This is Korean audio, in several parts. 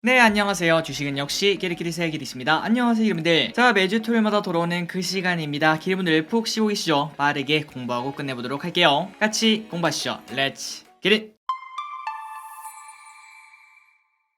네, 안녕하세요. 주식은 역시 끼리끼리새 기리십니다. 안녕하세요, 여러분들. 자, 매주 토요일마다 돌아오는 그 시간입니다. 기분들 푹 쉬고 계시죠? 빠르게 공부하고 끝내보도록 할게요. 같이 공부하시죠. 렛츠 기릿!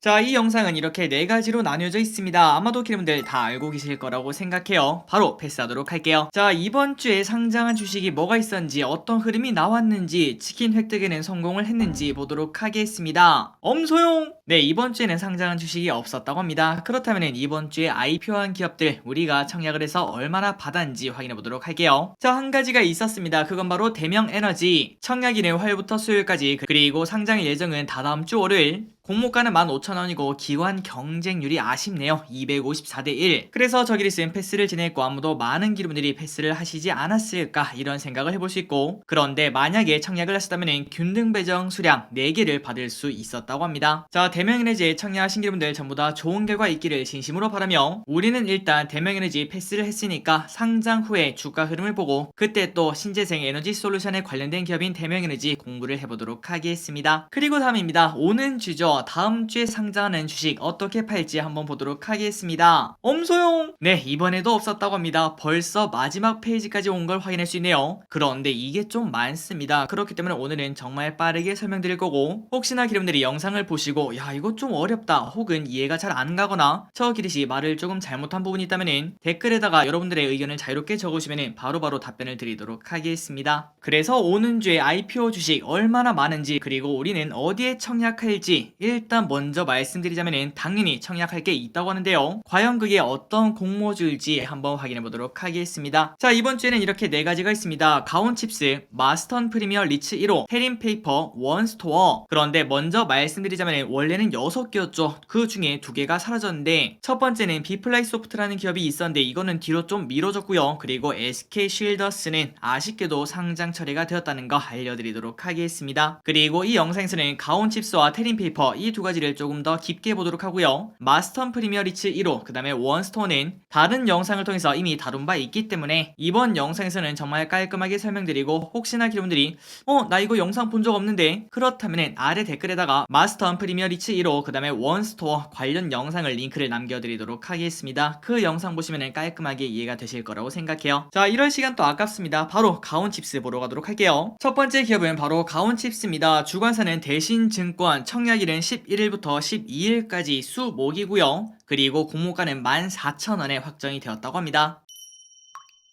자, 이 영상은 이렇게 네 가지로 나뉘어져 있습니다. 아마도 여러분들 다 알고 계실 거라고 생각해요. 바로 패스하도록 할게요. 자, 이번 주에 상장한 주식이 뭐가 있었는지, 어떤 흐름이 나왔는지, 치킨 획득에는 성공을 했는지 보도록 하겠습니다. 엄소용! 네, 이번 주에는 상장한 주식이 없었다고 합니다. 그렇다면 이번 주에 IPO한 기업들 우리가 청약을 해서 얼마나 받았는지 확인해 보도록 할게요. 자, 한 가지가 있었습니다. 그건 바로 대명에너지. 청약일은 화요일부터 수요일까지, 그리고 상장 예정은 다다음 주 월요일. 공모가는 15,000원이고 기관 경쟁률이 아쉽네요. 254대 1. 그래서 저기를 쓴 패스를 지냈고 아무도 많은 기름들이 패스를 하시지 않았을까 이런 생각을 해볼 수 있고, 그런데 만약에 청약을 하셨다면 균등 배정 수량 4개를 받을 수 있었다고 합니다. 자, 대명에너지에 청약하신 기름들 전부 다 좋은 결과 있기를 진심으로 바라며, 우리는 일단 대명에너지 패스를 했으니까 상장 후에 주가 흐름을 보고 그때 또 신재생 에너지 솔루션에 관련된 기업인 대명에너지 공부를 해보도록 하겠습니다. 그리고 다음입니다. 오는 주죠. 다음 주에 상장하는 주식 어떻게 팔지 한번 보도록 하겠습니다. 엄소용! 네, 이번에도 없었다고 합니다. 벌써 마지막 페이지까지 온 걸 확인할 수 있네요. 그런데 이게 좀 많습니다. 그렇기 때문에 오늘은 정말 빠르게 설명드릴 거고, 혹시나 여러분들이 영상을 보시고 야, 이거 좀 어렵다 혹은 이해가 잘 안 가거나 저 기릿이 말을 조금 잘못한 부분이 있다면 댓글에다가 여러분들의 의견을 자유롭게 적으시면 바로바로 답변을 드리도록 하겠습니다. 그래서 오는 주에 IPO 주식 얼마나 많은지, 그리고 우리는 어디에 청약할지 일단 먼저 말씀드리자면 당연히 청약할 게 있다고 하는데요. 과연 그게 어떤 공모주일지 한번 확인해 보도록 하겠습니다. 자, 이번 주에는 이렇게 네 가지가 있습니다. 가온칩스, 마스턴 프리미어 리츠 1호, 테린페이퍼, 원스토어. 그런데 먼저 말씀드리자면 원래는 6개였죠. 그 중에 2개가 사라졌는데, 첫 번째는 비플라이 소프트라는 기업이 있었는데 이거는 뒤로 좀 미뤄졌고요. 그리고 SK 쉴더스는 아쉽게도 상장 처리가 되었다는 거 알려드리도록 하겠습니다. 그리고 이 영상에서는 가온칩스와 테린페이퍼 이 두 가지를 조금 더 깊게 보도록 하고요. 마스턴 프리미어 리츠 1호, 그 다음에 원스토어는 다른 영상을 통해서 이미 다룬 바 있기 때문에 이번 영상에서는 정말 깔끔하게 설명드리고, 혹시나 여러분들이 나 이거 영상 본 적 없는데, 그렇다면 아래 댓글에다가 마스턴 프리미어 리츠 1호 그 다음에 원스토어 관련 영상을 링크를 남겨드리도록 하겠습니다. 그 영상 보시면 깔끔하게 이해가 되실 거라고 생각해요. 자, 이럴 시간 또 아깝습니다. 바로 가온칩스 보러 가도록 할게요. 첫 번째 기업은 바로 가온칩스입니다. 주관사는 대신증권, 청약일은 11일부터 12일까지 수목이고요. 그리고 공모가는 14,000원에 확정이 되었다고 합니다.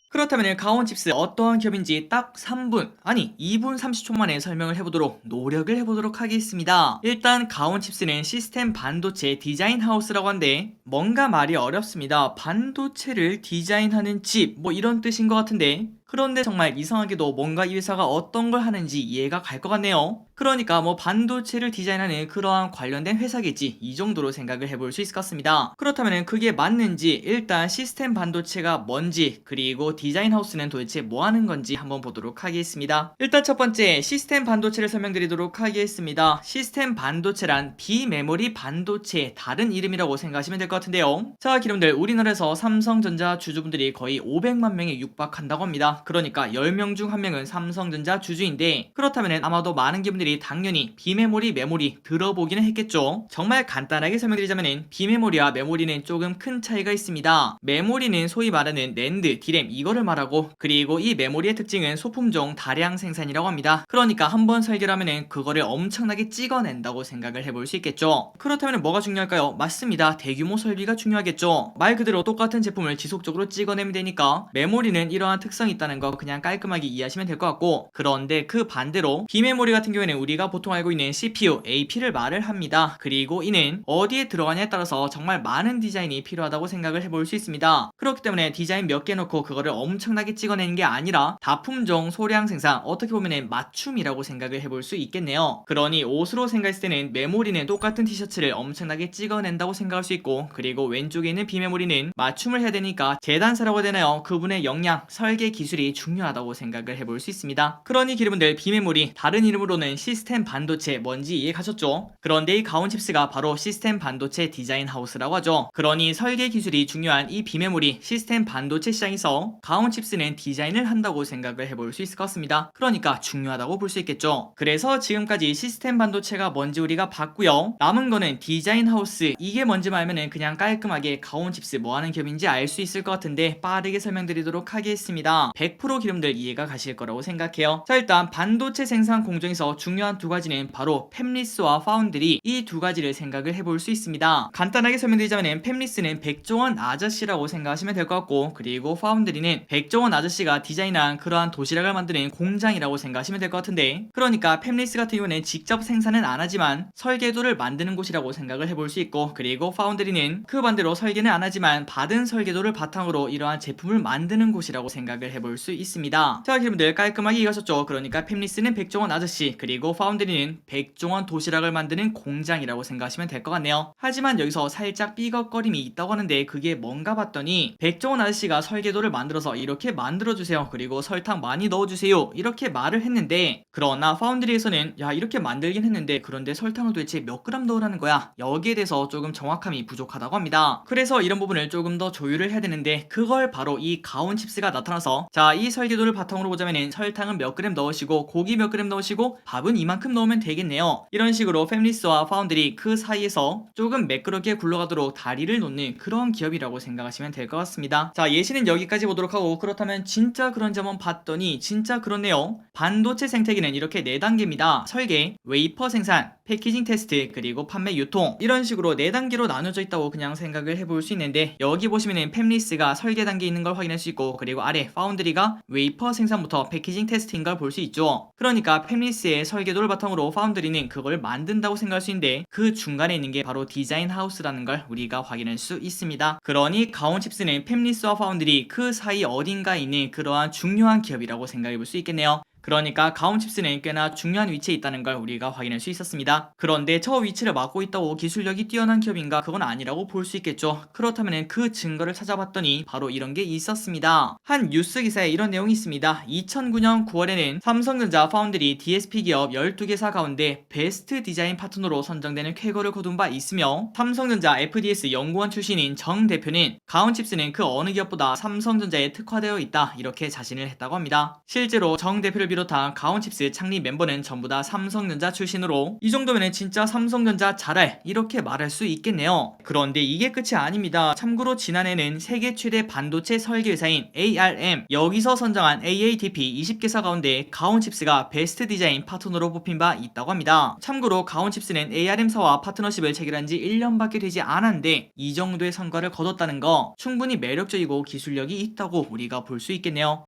그렇다면 가온칩스 어떠한 기업인지 딱 3분, 아니 2분 30초 만에 설명을 해보도록 노력을 해보도록 하겠습니다. 일단 가온칩스는 시스템 반도체 디자인 하우스라고 하는데 뭔가 말이 어렵습니다. 반도체를 디자인하는 집, 뭐 이런 뜻인 것 같은데, 그런데 정말 이상하게도 뭔가 이 회사가 어떤 걸 하는지 이해가 갈 것 같네요. 그러니까 뭐 반도체를 디자인하는 그러한 관련된 회사겠지, 이 정도로 생각을 해볼 수 있을 것 같습니다. 그렇다면 그게 맞는지 일단 시스템 반도체가 뭔지, 그리고 디자인 하우스는 도대체 뭐 하는 건지 한번 보도록 하겠습니다. 일단 첫 번째 시스템 반도체를 설명드리도록 하겠습니다. 시스템 반도체란 비메모리 반도체의 다른 이름이라고 생각하시면 될 것 같은데요. 자, 여러분들 우리나라에서 삼성전자 주주분들이 거의 500만 명에 육박한다고 합니다. 그러니까 10명 중 1명은 삼성전자 주주인데, 그렇다면 아마도 많은 분들이 당연히 비메모리, 메모리 들어보기는 했겠죠. 정말 간단하게 설명드리자면 비메모리와 메모리는 조금 큰 차이가 있습니다. 메모리는 소위 말하는 낸드, 디램 이거를 말하고, 그리고 이 메모리의 특징은 소품종 다량 생산이라고 합니다. 그러니까 한번 설계를 하면 그거를 엄청나게 찍어낸다고 생각을 해볼 수 있겠죠. 그렇다면 뭐가 중요할까요? 맞습니다. 대규모 설비가 중요하겠죠. 말 그대로 똑같은 제품을 지속적으로 찍어내면 되니까 메모리는 이러한 특성이 있다는 거 그냥 깔끔하게 이해하시면 될 것 같고, 그런데 그 반대로 비메모리 같은 경우에는 우리가 보통 알고 있는 CPU, AP를 말을 합니다. 그리고 이는 어디에 들어가냐에 따라서 정말 많은 디자인이 필요하다고 생각을 해볼 수 있습니다. 그렇기 때문에 디자인 몇 개 놓고 그거를 엄청나게 찍어내는 게 아니라 다품종 소량 생산, 어떻게 보면 맞춤이라고 생각을 해볼 수 있겠네요. 그러니 옷으로 생각했을 때는 메모리는 똑같은 티셔츠를 엄청나게 찍어낸다고 생각할 수 있고, 그리고 왼쪽에 있는 비메모리는 맞춤을 해야 되니까 재단사라고 해야 되나요? 그분의 역량, 설계 기술이 기술이 중요하다고 생각을 해볼 수 있습니다. 그러니 여러분들 비메모리, 다른 이름으로는 시스템 반도체 뭔지 이해 가셨죠? 그런데 이 가온칩스가 바로 시스템 반도체 디자인 하우스라고 하죠. 그러니 설계 기술이 중요한 이 비메모리, 시스템 반도체 시장에서 가온칩스는 디자인을 한다고 생각을 해볼 수 있을 것 같습니다. 그러니까 중요하다고 볼 수 있겠죠. 그래서 지금까지 시스템 반도체가 뭔지 우리가 봤고요. 남은 거는 디자인 하우스, 이게 뭔지만 알면은 그냥 깔끔하게 가온칩스 뭐하는 기업인지 알 수 있을 것 같은데 빠르게 설명드리도록 하겠습니다. 100% 기름들 이해가 가실 거라고 생각해요. 자, 일단 반도체 생산 공정에서 중요한 두 가지는 바로 팹리스와 파운드리, 이 두 가지를 생각을 해볼 수 있습니다. 간단하게 설명드리자면 팹리스는 백종원 아저씨라고 생각하시면 될 것 같고, 그리고 파운드리는 백종원 아저씨가 디자인한 그러한 도시락을 만드는 공장이라고 생각하시면 될 것 같은데, 그러니까 팹리스 같은 경우는 직접 생산은 안 하지만 설계도를 만드는 곳이라고 생각을 해볼 수 있고, 그리고 파운드리는 그 반대로 설계는 안 하지만 받은 설계도를 바탕으로 이러한 제품을 만드는 곳이라고 생각을 해볼 수 있습니다. 자, 여러분들 깔끔하게 이해하셨죠? 그러니까 팹리스는 백종원 아저씨, 그리고 파운드리는 백종원 도시락을 만드는 공장이라고 생각하시면 될 것 같네요. 하지만 여기서 살짝 삐걱거림이 있다고 하는데 그게 뭔가 봤더니 백종원 아저씨가 설계도를 만들어서 이렇게 만들어주세요, 그리고 설탕 많이 넣어주세요, 이렇게 말을 했는데, 그러나 파운드리에서는 야 이렇게 만들긴 했는데 그런데 설탕을 도대체 몇 그램 넣으라는 거야, 여기에 대해서 조금 정확함이 부족하다고 합니다. 그래서 이런 부분을 조금 더 조율을 해야 되는데, 그걸 바로 이 가온칩스가 나타나서 자 이 설계도를 바탕으로 보자면은 설탕은 몇 그램 넣으시고 고기 몇 그램 넣으시고 밥은 이만큼 넣으면 되겠네요, 이런 식으로 팹리스와 파운드리 그 사이에서 조금 매끄럽게 굴러가도록 다리를 놓는 그런 기업이라고 생각하시면 될 것 같습니다. 자, 예시는 여기까지 보도록 하고, 그렇다면 진짜 그런지 한번 봤더니 진짜 그렇네요. 반도체 생태계는 이렇게 4단계입니다. 설계, 웨이퍼 생산, 패키징 테스트, 그리고 판매 유통, 이런 식으로 4단계로 나눠져 있다고 그냥 생각을 해볼 수 있는데, 여기 보시면은 팹리스가 설계 단계에 있는 걸 확인할 수 있고, 그리고 아래 파운드리가 웨이퍼 생산부터 패키징 테스트인 걸 볼 수 있죠. 그러니까 팹리스의 설계도를 바탕으로 파운드리는 그걸 만든다고 생각할 수 있는데, 그 중간에 있는 게 바로 디자인 하우스라는 걸 우리가 확인할 수 있습니다. 그러니 가온칩스는 팹리스와 파운드리 그 사이 어딘가에 있는 그러한 중요한 기업이라고 생각해 볼 수 있겠네요. 그러니까 가온칩스는 꽤나 중요한 위치에 있다는 걸 우리가 확인할 수 있었습니다. 그런데 저 위치를 맡고 있다고 기술력이 뛰어난 기업인가? 그건 아니라고 볼 수 있겠죠. 그렇다면 그 증거를 찾아봤더니 바로 이런 게 있었습니다. 한 뉴스 기사에 이런 내용이 있습니다. 2009년 9월에는 삼성전자 파운드리 DSP 기업 12개사 가운데 베스트 디자인 파트너로 선정되는 쾌거를 거둔 바 있으며, 삼성전자 FDS 연구원 출신인 정 대표는 가온칩스는 그 어느 기업보다 삼성전자에 특화되어 있다, 이렇게 자신을 했다고 합니다. 실제로 정 대표를 비롯한 가온칩스 창립 멤버는 전부 다 삼성전자 출신으로, 이 정도면 진짜 삼성전자 잘할, 이렇게 말할 수 있겠네요. 그런데 이게 끝이 아닙니다. 참고로 지난해는 세계 최대 반도체 설계 회사인 ARM, 여기서 선정한 AADP 20개사 가운데 가온칩스가 베스트 디자인 파트너로 뽑힌 바 있다고 합니다. 참고로 가온칩스는 ARM사와 파트너십을 체결한 지 1년밖에 되지 않았는데 이 정도의 성과를 거뒀다는 거 충분히 매력적이고 기술력이 있다고 우리가 볼 수 있겠네요.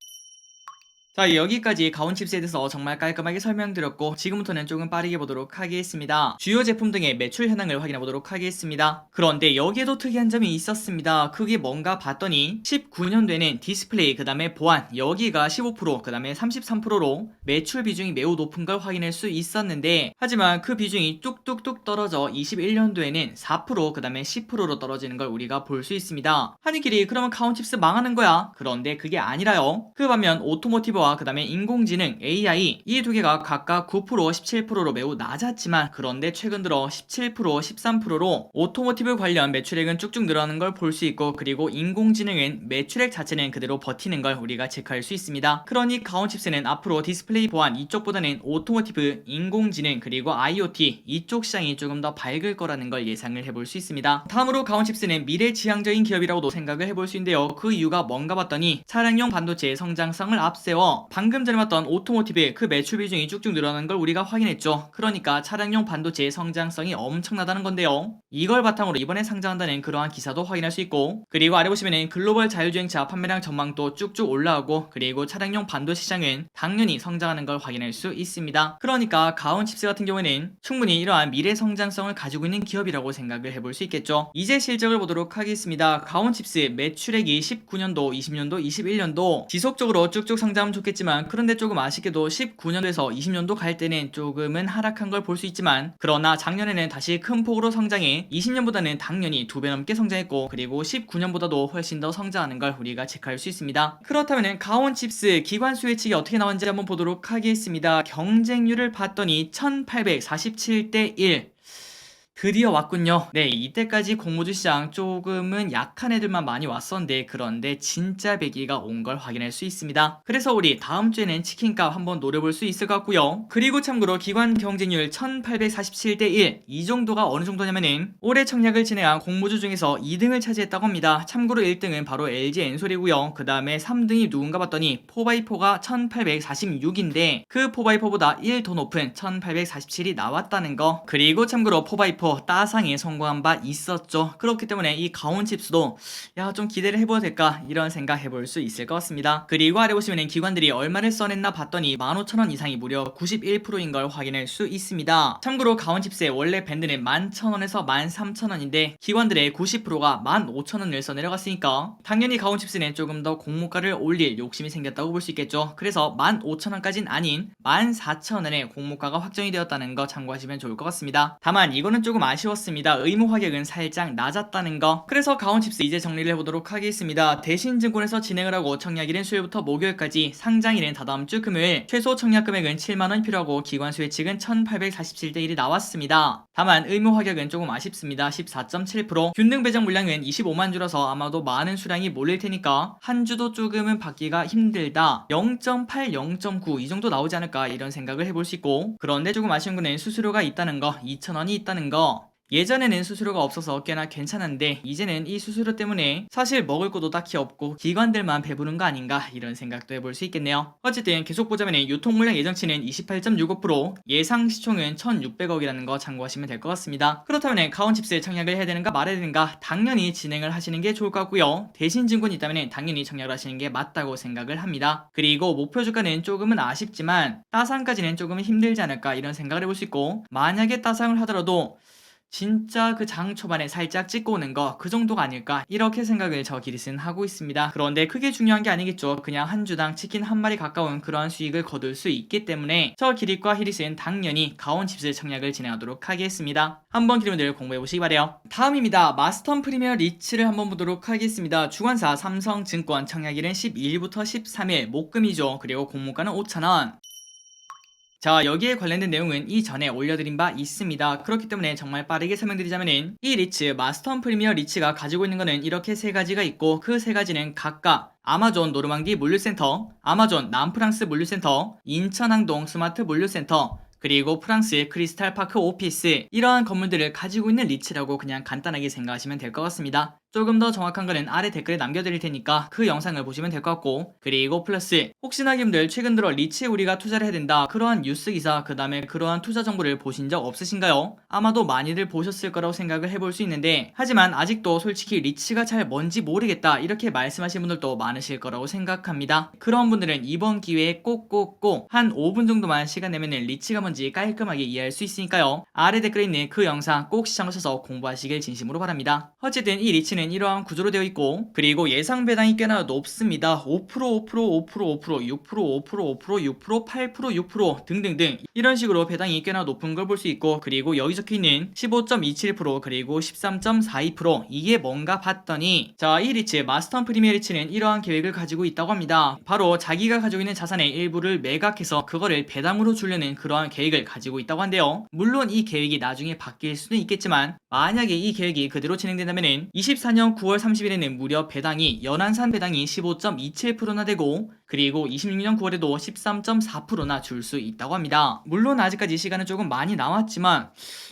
자, 여기까지 가온칩스에 대해서 정말 깔끔하게 설명드렸고, 지금부터는 조금 빠르게 보도록 하겠습니다. 주요 제품 등의 매출 현황을 확인해 보도록 하겠습니다. 그런데 여기에도 특이한 점이 있었습니다. 그게 뭔가 봤더니 19년도에는 디스플레이, 그 다음에 보안, 여기가 15%, 그 다음에 33%로 매출 비중이 매우 높은 걸 확인할 수 있었는데, 하지만 그 비중이 뚝뚝뚝 떨어져 21년도에는 4%, 그 다음에 10%로 떨어지는 걸 우리가 볼 수 있습니다. 하니길이 그러면 가온칩스 망하는 거야? 그런데 그게 아니라요. 그 반면 오토모티브와 그 다음에 인공지능, AI, 이 두 개가 각각 9%, 17%로 매우 낮았지만, 그런데 최근 들어 17%, 13%로 오토모티브 관련 매출액은 쭉쭉 늘어나는 걸 볼 수 있고, 그리고 인공지능은 매출액 자체는 그대로 버티는 걸 우리가 체크할 수 있습니다. 그러니 가온칩스는 앞으로 디스플레이 보안 이쪽보다는 오토모티브, 인공지능, 그리고 IoT 이쪽 시장이 조금 더 밝을 거라는 걸 예상을 해볼 수 있습니다. 다음으로 가온칩스는 미래지향적인 기업이라고도 생각을 해볼 수 있는데요. 그 이유가 뭔가 봤더니 차량용 반도체의 성장성을 앞세워 방금 전에 봤던 오토모티브의 그 매출 비중이 쭉쭉 늘어나는 걸 우리가 확인했죠. 그러니까 차량용 반도체의 성장성이 엄청나다는 건데요. 이걸 바탕으로 이번에 상장한다는 그러한 기사도 확인할 수 있고, 그리고 아래 보시면은 글로벌 자율주행차 판매량 전망도 쭉쭉 올라가고, 그리고 차량용 반도체 시장은 당연히 성장하는 걸 확인할 수 있습니다. 그러니까 가온칩스 같은 경우에는 충분히 이러한 미래 성장성을 가지고 있는 기업이라고 생각을 해볼 수 있겠죠. 이제 실적을 보도록 하겠습니다. 가온칩스 매출액이 19년도, 20년도, 21년도 지속적으로 쭉쭉 상장 좋겠지만 그런데 조금 아쉽게도 19년도에서 20년도 갈 때는 조금은 하락한 걸 볼 수 있지만 그러나 작년에는 다시 큰 폭으로 성장해 20년보다는 당연히 2배 넘게 성장했고 그리고 19년보다도 훨씬 더 성장하는 걸 우리가 체크할 수 있습니다. 그렇다면 가온칩스 기관수 예측이 어떻게 나왔는지 한번 보도록 하겠습니다. 경쟁률을 봤더니 1847대 1 드디어 왔군요. 네, 이때까지 공모주 시장 조금은 약한 애들만 많이 왔었는데 그런데 진짜 배기가 온 걸 확인할 수 있습니다. 그래서 우리 다음 주에는 치킨값 한번 노려볼 수 있을 것 같고요. 그리고 참고로 기관 경쟁률 1847대 1 이 정도가 어느 정도냐면은 올해 청약을 진행한 공모주 중에서 2등을 차지했다고 합니다. 참고로 1등은 바로 LG 엔솔이고요. 그 다음에 3등이 누군가 봤더니 4x4가 1846인데 그 4x4보다 1 더 높은 1847이 나왔다는 거. 그리고 참고로 4x4 따상에 성공한 바 있었죠. 그렇기 때문에 이 가온칩스도 야 좀 기대를 해봐도 될까 이런 생각 해볼 수 있을 것 같습니다. 그리고 아래 보시면 기관들이 얼마를 써냈나 봤더니 15,000원 이상이 무려 91%인 걸 확인할 수 있습니다. 참고로 가온칩스의 원래 밴드는 11,000원에서 13,000원인데 기관들의 90%가 15,000원을 써 내려갔으니까 당연히 가온칩스는 조금 더 공모가를 올릴 욕심이 생겼다고 볼 수 있겠죠. 그래서 15,000원까진 아닌 14,000원의 공모가가 확정이 되었다는 거 참고하시면 좋을 것 같습니다. 다만 이거는 조금 아쉬웠습니다. 의무 가격은 살짝 낮았다는 거. 그래서 가온칩스 이제 정리를 해보도록 하겠습니다. 대신증권에서 진행을 하고 청약일은 수요일부터 목요일까지, 상장일은 다다음 주 금요일. 최소 청약 금액은 7만원 필요하고 기관수 예측은 1847대 1이 나왔습니다. 다만 의무 가격은 조금 아쉽습니다. 14.7%. 균등 배정 물량은 25만 주라서 아마도 많은 수량이 몰릴 테니까 한 주도 조금은 받기가 힘들다. 0.8, 0.9 이 정도 나오지 않을까 이런 생각을 해볼 수 있고, 그런데 조금 아쉬운 거는 수수료가 있다는 거, 2,000원이 있다는 거. 예전에는 수수료가 없어서 꽤나 괜찮았는데 이제는 이 수수료 때문에 사실 먹을 것도 딱히 없고 기관들만 배부른 거 아닌가 이런 생각도 해볼 수 있겠네요. 어쨌든 계속 보자면 유통물량 예정치는 28.65%, 예상 시총은 1,600억이라는 거 참고하시면 될 것 같습니다. 그렇다면 가온칩스 청약을 해야 되는가 말아야 되는가, 당연히 진행을 하시는 게 좋을 것 같고요. 대신 증권이 있다면 당연히 청약을 하시는 게 맞다고 생각을 합니다. 그리고 목표 주가는 조금은 아쉽지만 따상까지는 조금은 힘들지 않을까 이런 생각을 해볼 수 있고, 만약에 따상을 하더라도 진짜 그 장 초반에 살짝 찍고 오는 거 그 정도가 아닐까 이렇게 생각을 저 기릿은 하고 있습니다. 그런데 크게 중요한 게 아니겠죠. 그냥 한 주당 치킨 한 마리 가까운 그러한 수익을 거둘 수 있기 때문에 저 기릿과 히릿은 당연히 가온칩스 청약을 진행하도록 하겠습니다. 한번 기름들 공부해보시기 바래요. 다음입니다. 마스턴 프리미어 리츠를 한번 보도록 하겠습니다. 주관사 삼성증권, 청약일은 12일부터 13일 목금이죠. 그리고 공모가는 5,000원. 자, 여기에 관련된 내용은 이전에 올려드린 바 있습니다. 그렇기 때문에 정말 빠르게 설명드리자면은 이 리츠, 마스턴 프리미어 리츠가 가지고 있는 거는 이렇게 세 가지가 있고, 그 세 가지는 각각 아마존 노르망디 물류센터, 아마존 남프랑스 물류센터, 인천항동 스마트 물류센터, 그리고 프랑스 크리스탈파크 오피스, 이러한 건물들을 가지고 있는 리츠라고 그냥 간단하게 생각하시면 될 것 같습니다. 조금 더 정확한 거는 아래 댓글에 남겨드릴 테니까 그 영상을 보시면 될 것 같고, 그리고 플러스 혹시나 여러분들 최근 들어 리츠에 우리가 투자를 해야 된다 그러한 뉴스 기사, 그 다음에 그러한 투자 정보를 보신 적 없으신가요? 아마도 많이들 보셨을 거라고 생각을 해볼 수 있는데, 하지만 아직도 솔직히 리츠가 잘 뭔지 모르겠다 이렇게 말씀하신 분들도 많으실 거라고 생각합니다. 그런 분들은 이번 기회에 꼭꼭꼭 한 5분 정도만 시간 내면은 리츠가 뭔지 깔끔하게 이해할 수 있으니까요. 아래 댓글에 있는 그 영상 꼭 시청하셔서 공부하시길 진심으로 바랍니다. 어쨌든 이 리츠는 이러한 구조로 되어 있고, 그리고 예상 배당이 꽤나 높습니다. 5%, 5%, 5%, 5%, 6%, 5%, 5%, 6%, 8%, 6% 등등등 이런 식으로 배당이 꽤나 높은 걸 볼 수 있고, 그리고 여기 적혀있는 15.27% 그리고 13.42% 이게 뭔가 봤더니, 자, 이 리츠 마스턴 프리미어 리츠는 이러한 계획을 가지고 있다고 합니다. 바로 자기가 가지고 있는 자산의 일부를 매각해서 그거를 배당으로 주려는 그러한 계획을 가지고 있다고 한데요. 물론 이 계획이 나중에 바뀔 수는 있겠지만 만약에 이 계획이 그대로 진행된다면 24년 9월 30일에는 무려 배당이, 연한산 배당이 15.27%나 되고, 그리고 26년 9월에도 13.4%나 줄 수 있다고 합니다. 물론 아직까지 시간은 조금 많이 남았지만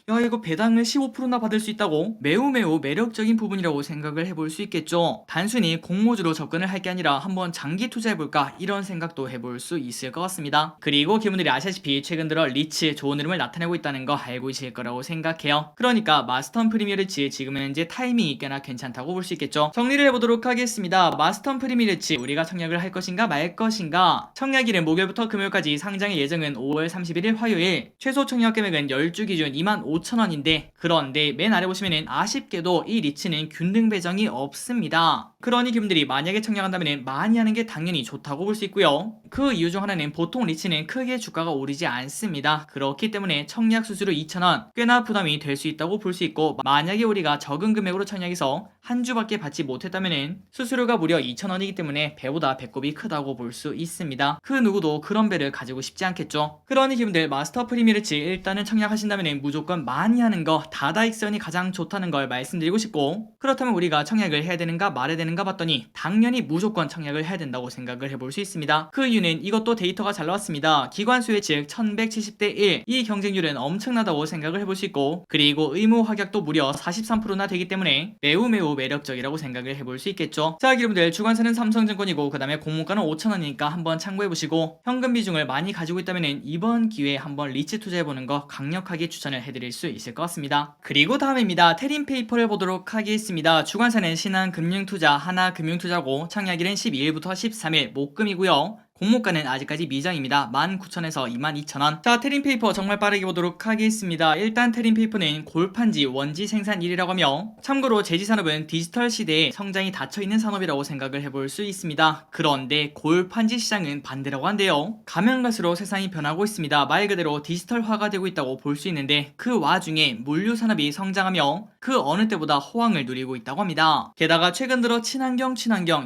야, 이거 배당을 15%나 받을 수 있다고 매우 매력적인 부분이라고 생각을 해볼 수 있겠죠. 단순히 공모주로 접근을 할 게 아니라 한번 장기 투자해볼까 이런 생각도 해볼 수 있을 것 같습니다. 그리고 기분들이 아시다시피 최근 들어 리츠 좋은 흐름을 나타내고 있다는 거 알고 계실 거라고 생각해요. 그러니까 마스턴 프리미어 리츠 지금은 현재 타이밍이 꽤나 괜찮다고 볼 수 있겠죠. 정리를 해보도록 하겠습니다. 마스턴 프리미어 리츠 우리가 청약을 할 것인가 말 말 것인가? 청약일은 목요일부터 금요일까지, 상장일 예정은 5월 31일 화요일, 최소 청약 금액은 10주 기준 25,000원인데, 그런데 맨 아래 보시면은 아쉽게도 이 리츠는 균등 배정이 없습니다. 그러니 기분들이 만약에 청약한다면 많이 하는 게 당연히 좋다고 볼 수 있고요. 그 이유 중 하나는 보통 리츠는 크게 주가가 오르지 않습니다. 그렇기 때문에 청약 수수료 2,000원 꽤나 부담이 될 수 있다고 볼 수 있고, 만약에 우리가 적은 금액으로 청약해서 한 주밖에 받지 못했다면 수수료가 무려 2,000원이기 때문에 배보다 배꼽이 크다고 볼 수 있습니다. 그 누구도 그런 배를 가지고 싶지 않겠죠. 그러니 기분들 마스터 프리미어 리츠 일단은 청약하신다면 무조건 많이 하는 거, 다다익선이 가장 좋다는 걸 말씀드리고 싶고, 그렇다면 우리가 청약을 해야 되는가 말아야 되는가 봤더니 당연히 무조건 청약을 해야 된다고 생각을 해볼 수 있습니다. 그 이유는 이것도 데이터가 잘 나왔습니다. 기관 수의 즉 1170대 1, 이 경쟁률은 엄청나다고 생각을 해볼 수 있고, 그리고 의무 확약도 무려 43%나 되기 때문에 매우 매력적이라고 생각을 해볼 수 있겠죠. 자, 여러분들 주관사는 삼성증권이고 그 다음에 공모가는 5,000원이니까 한번 참고해보시고, 현금 비중을 많이 가지고 있다면 이번 기회에 한번 리츠 투자해보는 거 강력하게 추천을 해드릴 수 있을 것 같습니다. 그리고 다음입니다. 테린페이퍼를 보도록 하겠습니다. 주관사는 신한금융투자, 하나금융투자고, 청약일은 12일부터 13일 목금이고요. 공모가는 아직까지 미정입니다. 19,000원에서 22,000원. 자, 테린페이퍼 정말 빠르게 보도록 하겠습니다. 일단 테린페이퍼는 골판지 원지 생산 1이라고 하며, 참고로 제지산업은 디지털 시대에 성장이 닫혀있는 산업이라고 생각을 해볼 수 있습니다. 그런데 골판지 시장은 반대라고 한데요. 가면 갈수록 세상이 변하고 있습니다. 말 그대로 디지털화가 되고 있다고 볼 수 있는데, 그 와중에 물류 산업이 성장하며 그 어느 때보다 호황을 누리고 있다고 합니다. 게다가 최근 들어 친환경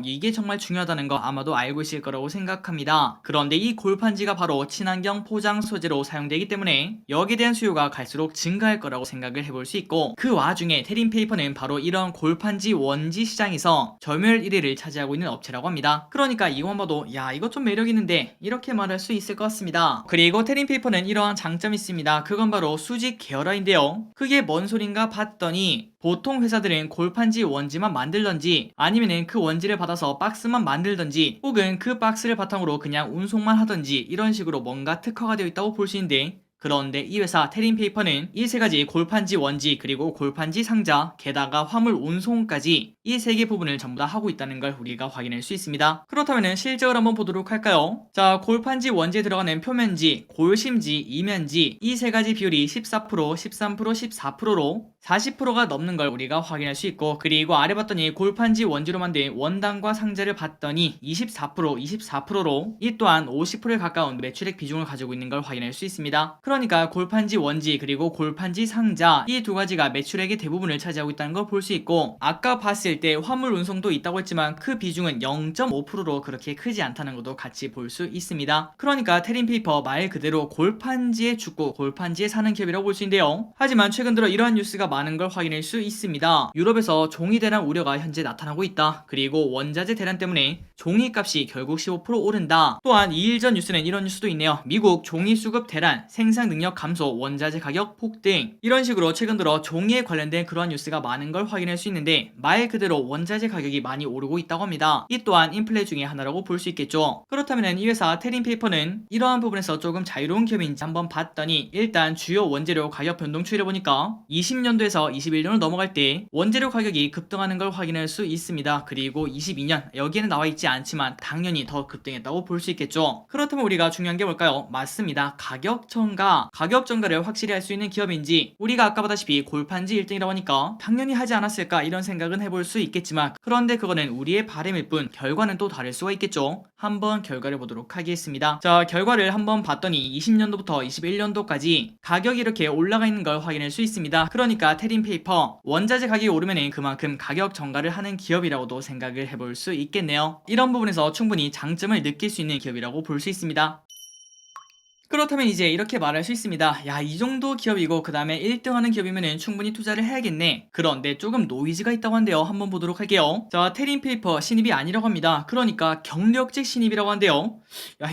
이게 정말 중요하다는 거 아마도 알고 있을 거라고 생각합니다. 그런데 이 골판지가 바로 친환경 포장 소재로 사용되기 때문에 여기에 대한 수요가 갈수록 증가할 거라고 생각을 해볼 수 있고, 그 와중에 테린페이퍼는 바로 이런 골판지 원지 시장에서 점유율 1위를 차지하고 있는 업체라고 합니다. 그러니까 이것만 봐도 야, 이거 좀 매력 있는데 이렇게 말할 수 있을 것 같습니다. 그리고 테린페이퍼는 이러한 장점이 있습니다. 그건 바로 수직 계열화인데요. 그게 뭔 소린가 봤더니, 보통 회사들은 골판지 원지만 만들던지 아니면은 그 원지를 받아서 박스만 만들던지 혹은 그 박스를 바탕으로 그냥 운송만 하던지 이런 식으로 뭔가 특화가 되어 있다고 볼 수 있는데, 그런데 이 회사 테린페이퍼는 이 세 가지 골판지 원지 그리고 골판지 상자 게다가 화물 운송까지 이 세 개 부분을 전부 다 하고 있다는 걸 우리가 확인할 수 있습니다. 그렇다면 실적을 한번 보도록 할까요? 자, 골판지 원지에 들어가는 표면지, 골심지, 이면지 이 세 가지 비율이 14%, 13%, 14%로 40%가 넘는 걸 우리가 확인할 수 있고, 그리고 아래 봤더니 골판지 원지로 만든 원단과 상자를 봤더니 24%, 24%로 이 또한 50%에 가까운 매출액 비중을 가지고 있는 걸 확인할 수 있습니다. 그러니까 골판지 원지 그리고 골판지 상자 이 두 가지가 매출액의 대부분을 차지하고 있다는 걸 볼 수 있고, 아까 봤을 때 화물 운송도 있다고 했지만 그 비중은 0.5%로 그렇게 크지 않다는 것도 같이 볼 수 있습니다. 그러니까 테린페이퍼 말 그대로 골판지에 죽고 골판지에 사는 기업이라고 볼 수 있는데요. 하지만 최근 들어 이러한 뉴스가 많은 걸 확인할 수 있습니다. 유럽에서 종이 대란 우려가 현재 나타나고 있다. 그리고 원자재 대란 때문에 종이 값이 결국 15% 오른다. 또한 2일 전 뉴스는 이런 뉴스도 있네요. 미국 종이 수급 대란, 생산 능력 감소, 원자재 가격 폭등. 이런 식으로 최근 들어 종이에 관련된 그러한 뉴스가 많은 걸 확인할 수 있는데, 말 그대로 원자재 가격이 많이 오르고 있다고 합니다. 이 또한 인플레 중에 하나라고 볼 수 있겠죠. 그렇다면 이 회사 테린페이퍼는 이러한 부분에서 조금 자유로운 기업인지 한번 봤더니, 일단 주요 원재료 가격 변동 추이를 보니까 20년도에서 21년으로 넘어갈 때 원재료 가격이 급등하는 걸 확인할 수 있습니다. 그리고 22년 여기에는 나와 있지 않지만 당연히 더 급등했다고 볼 수 있겠죠. 그렇다면 우리가 중요한 게 뭘까요? 맞습니다. 가격 정가를 확실히 할 수 있는 기업인지, 우리가 아까 보다시피 골판지 1등이라고 하니까 당연히 하지 않았을까 이런 생각은 해볼 수 있겠지만, 그런데 그거는 우리의 바람일 뿐 결과는 또 다를 수가 있겠죠. 한번 결과를 보도록 하겠습니다. 자, 결과를 한번 봤더니 20년도부터 21년도까지 가격이 이렇게 올라가 있는 걸 확인할 수 있습니다. 그러니까 테린페이퍼 원자재 가격이 오르면 그만큼 가격 정가를 하는 기업이라고도 생각을 해볼 수 있겠네요. 이런 부분에서 충분히 장점을 느낄 수 있는 기업이라고 볼 수 있습니다. 그렇다면 이제 이렇게 말할 수 있습니다. 야, 이 정도 기업이고 그 다음에 1등 하는 기업이면 충분히 투자를 해야겠네. 그런데 조금 노이즈가 있다고 한데요. 한번 보도록 할게요. 자, 테린페이퍼 신입이 아니라고 합니다. 그러니까 경력직 신입이라고 한데요. 야,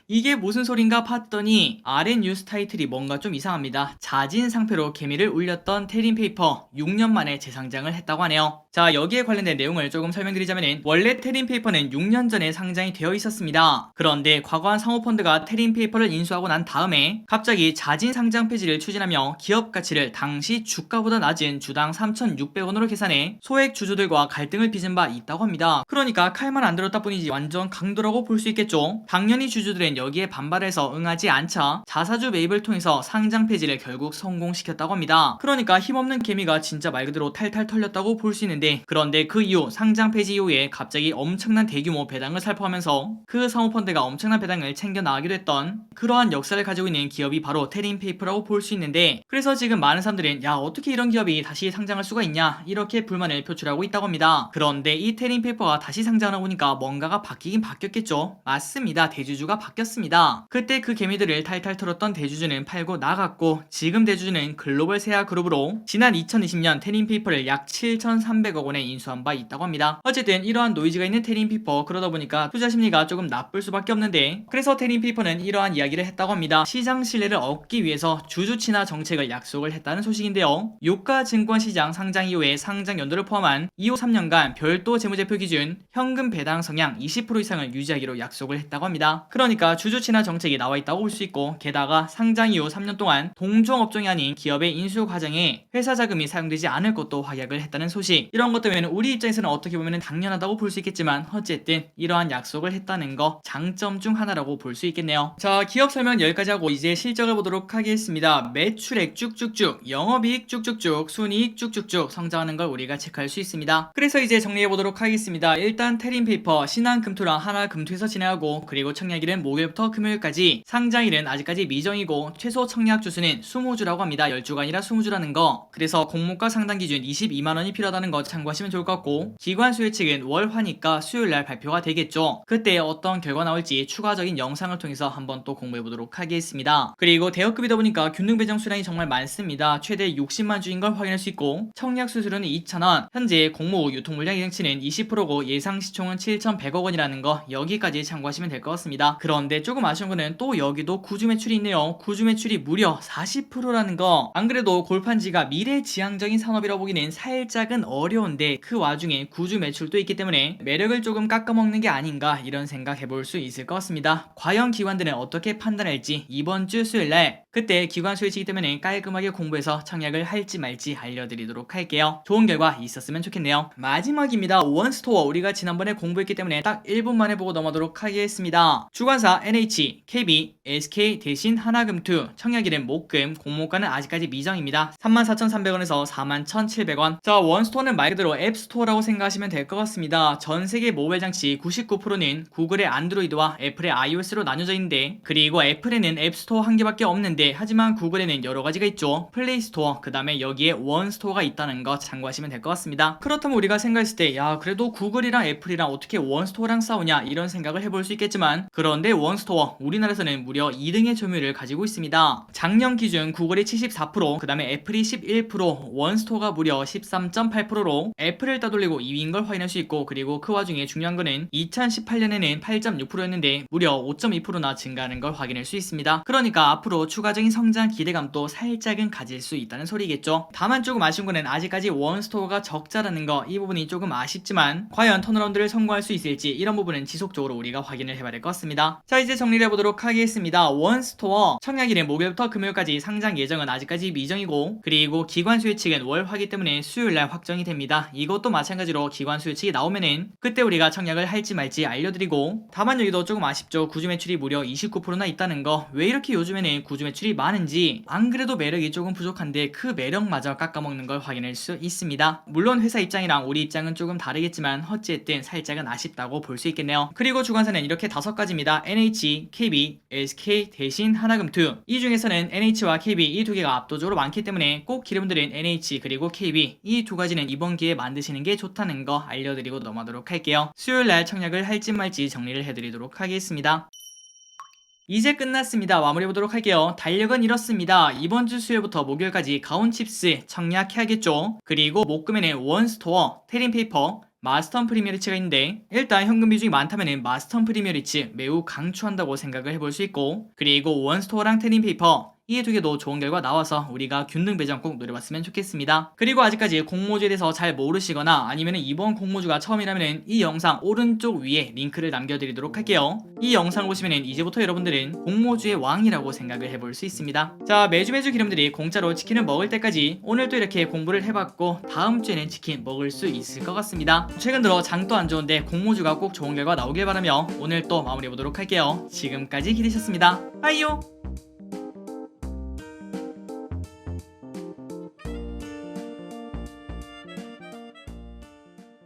이게 무슨 소린가 봤더니 아래 뉴스 타이틀이 뭔가 좀 이상합니다. 자진 상패로 개미를 울렸던 테린페이퍼 6년 만에 재상장을 했다고 하네요. 자, 여기에 관련된 내용을 조금 설명드리자면, 원래 테린페이퍼는 6년 전에 상장이 되어 있었습니다. 그런데 과거한 사모펀드가 테린페이퍼를 인수하고 난 다음에 갑자기 자진 상장 폐지를 추진하며 기업 가치를 당시 주가보다 낮은 주당 3,600원으로 계산해 소액 주주들과 갈등을 빚은 바 있다고 합니다. 그러니까 칼만 안 들었다 뿐이지 완전 강도라고 볼 수 있겠죠. 당연히 주주들은 여기에 반발해서 응하지 않자 자사주 매입을 통해서 상장 폐지를 결국 성공시켰다고 합니다. 그러니까 힘없는 개미가 진짜 말 그대로 탈탈 털렸다고 볼 수 있는데, 그런데 그 이후 상장 폐지 이후에 갑자기 엄청난 대규모 배당을 살포하면서 그 사모펀드가 엄청난 배당을 챙겨 나가기도 했던 그러한 역사를 가지고 있는 기업이 바로 테린페이퍼라고 볼 수 있는데, 그래서 지금 많은 사람들은 야 어떻게 이런 기업이 다시 상장할 수가 있냐 이렇게 불만을 표출하고 있다고 합니다. 그런데 이 테린페이퍼가 다시 상장하다 보니까 뭔가가 바뀌긴 바뀌었겠죠. 맞습니다. 대주주가 바뀌었습니다. 그때 그 개미들을 탈탈 털었던 대주주는 팔고 나갔고, 지금 대주주는 글로벌 세아 그룹으로 지난 2020년 테린페이퍼를 약 7,300억 원에 인수한 바 있다고 합니다. 어쨌든 이러한 노이즈가 있는 테린페이퍼, 그러다 보니까 투자 심리가 조금 나쁠 수밖에 없는데, 그래서 테린페이퍼는 이러한 이야기를 했다고 합니다. 시장 신뢰를 얻기 위해서 주주 친화 정책을 약속을 했다는 소식인데요. 유가증권시장 상장 이후에 상장 연도를 포함한 이후 3년간 별도 재무제표 기준 현금 배당 성향 20% 이상을 유지하기로 약속을 했다고 합니다. 그러니까 주주 친화 정책이 나와 있다고 볼 수 있고, 게다가 상장 이후 3년 동안 동종업종이 아닌 기업의 인수 과정에 회사 자금이 사용되지 않을 것도 확약을 했다는 소식. 이런 것 때문에 우리 입장에서는 어떻게 보면 당연하다고 볼 수 있겠지만, 어쨌든 이러한 약속을 했다는 거 장점 중 하나라고 볼 수 있겠네요. 자, 기업 설명 여기까지 하고 이제 실적을 보도록 하겠습니다. 매출액 쭉쭉쭉, 영업이익 쭉쭉쭉, 순이익 쭉쭉쭉 성장하는 걸 우리가 체크할 수 있습니다. 그래서 이제 정리해 보도록 하겠습니다. 일단 테린페이퍼 신한금토랑 하나금토에서 진행하고, 그리고 청약일은 목요일부터 금요일까지, 상장일은 아직까지 미정이고 최소 청약 주수는 20주라고 합니다. 10주가 아니라 20주라는 거. 그래서 공모가 상당 기준 22만원이 필요하다는 거 참고하시면 좋을 것 같고, 기관 수요 측은 월 화니까 수요일날 발표가 되겠죠. 그때 어떤 결과 나올지 추가적인 영상을 통해서 한번 또 공부해 보도록 하겠습니다. 그리고 대여급이다 보니까 균등 배정 수량이 정말 많습니다. 최대 60만 주인 걸 확인할 수 있고, 청약 수수료는 2,000원, 현재 공모 유통 물량 예상치는 20%고 예상 시총은 7,100억 원이라는 거, 여기까지 참고하시면 될 것 같습니다. 그런데 조금 아쉬운 거는 또 여기도 구주 매출이 있네요. 구주 매출이 무려 40%라는 거. 안 그래도 골판지가 미래지향적인 산업이라고 보기는 살짝은 어려운데, 그 와중에 구주 매출도 있기 때문에 매력을 조금 깎아먹는 게 아닌가 이런 생각 해볼 수 있을 것 같습니다. 과연 기관들은 어떻게 판단할지 이번 주 수요일날, 그때 기관 수요일이기 때문에 깔끔하게 공부해서 청약을 할지 말지 알려드리도록 할게요. 좋은 결과 있었으면 좋겠네요. 마지막입니다. 원스토어, 우리가 지난번에 공부했기 때문에 딱 1분 만에 보고 넘어가도록 하겠습니다. 주관사 NH, KB, SK 대신 하나금투, 청약일은 목금, 공모가는 아직까지 미정입니다. 34,300원에서 41,700원. 자, 원스토어는 말 그대로 앱스토어라고 생각하시면 될 것 같습니다. 전세계 모바일 장치 99%는 구글의 안드로이드와 애플의 iOS로 나뉘어져 있는데, 그리고 애플에는 앱스토어 한 개밖에 없는데, 하지만 구글에는 여러 가지가 있죠. 플레이스토어, 그 다음에 여기에 원스토어가 있다는 거 참고하시면 될 것 같습니다. 그렇다면 우리가 생각했을 때 야 그래도 구글이랑 애플이랑 어떻게 원스토어랑 싸우냐 이런 생각을 해볼 수 있겠지만, 그런데 원스토어 우리나라에서는 무려 2등의 점유율을 가지고 있습니다. 작년 기준 구글이 74%, 그 다음에 애플이 11%, 원스토어가 무려 13.8%로 애플을 따돌리고 2위인 걸 확인할 수 있고, 그리고 그 와중에 중요한 거는 2018년에는 8.6%였는데 무려 5.2%나 증가하는 걸 확인할 수 있습니다. 그러니까 앞으로 추가적인 성장 기대감도 살짝은 가질 수 있다는 소리겠죠. 다만 조금 아쉬운 거는 아직까지 원스토어가 적자라는 거, 이 부분이 조금 아쉽지만 과연 턴어라운드를 성공할 수 있을지 이런 부분은 지속적으로 우리가 확인을 해봐야 될 것 같습니다. 자, 이제 정리를 해보도록 하겠습니다. 원스토어 청약일은 목요일부터 금요일까지, 상장 예정은 아직까지 미정이고, 그리고 기관 수요 측은 월화기 때문에 수요일날 확정이 됩니다. 이것도 마찬가지로 기관 수요 측이 나오면은 그때 우리가 청약을 할지 말지 알려드리고, 다만 여기도 조금 아쉽죠. 구주 매출이 무려 29%나 있다는 거. 왜 이렇게 요즘에는 구주 매출이 많은지, 안 그래도 매력이 조금 부족한데 그 매력마저 깎아먹는 걸 확인할 수 있습니다. 물론 회사 입장이랑 우리 입장은 조금 다르겠지만 어쨌든 살짝은 아쉽다고 볼 수 있겠네요. 그리고 주관사는 이렇게 5가지입니다. NH, KB, SK 대신 하나금투. 이 중에서는 NH와 KB 이 두 개가 압도적으로 많기 때문에 꼭 기름들은 NH 그리고 KB 이 두 가지는 이번 기회에 만드시는 게 좋다는 거 알려드리고 넘어가도록 할게요. 수요일날 청약을 할지 말지 정리를 해드리도록 하겠습니다. 이제 끝났습니다. 마무리해보도록 할게요. 달력은 이렇습니다. 이번 주 수요일부터 목요일까지 가온칩스 청약해야겠죠. 그리고 목금에는 원스토어, 테린페이퍼, 마스턴 프리미어리츠가 있는데, 일단 현금 비중이 많다면 마스턴 프리미어리츠 매우 강추한다고 생각을 해볼 수 있고, 그리고 원스토어랑 테린페이퍼 이 두 개도 좋은 결과 나와서 우리가 균등 배정 꼭 노려봤으면 좋겠습니다. 그리고 아직까지 공모주에 대해서 잘 모르시거나 아니면 이번 공모주가 처음이라면 이 영상 오른쪽 위에 링크를 남겨드리도록 할게요. 이 영상을 보시면 이제부터 여러분들은 공모주의 왕이라고 생각을 해볼 수 있습니다. 자, 매주 기름들이 공짜로 치킨을 먹을 때까지 오늘도 이렇게 공부를 해봤고 다음 주에는 치킨 먹을 수 있을 것 같습니다. 최근 들어 장도 안 좋은데 공모주가 꼭 좋은 결과 나오길 바라며 오늘 또 마무리해보도록 할게요. 지금까지 기대셨습니다. 빠이요.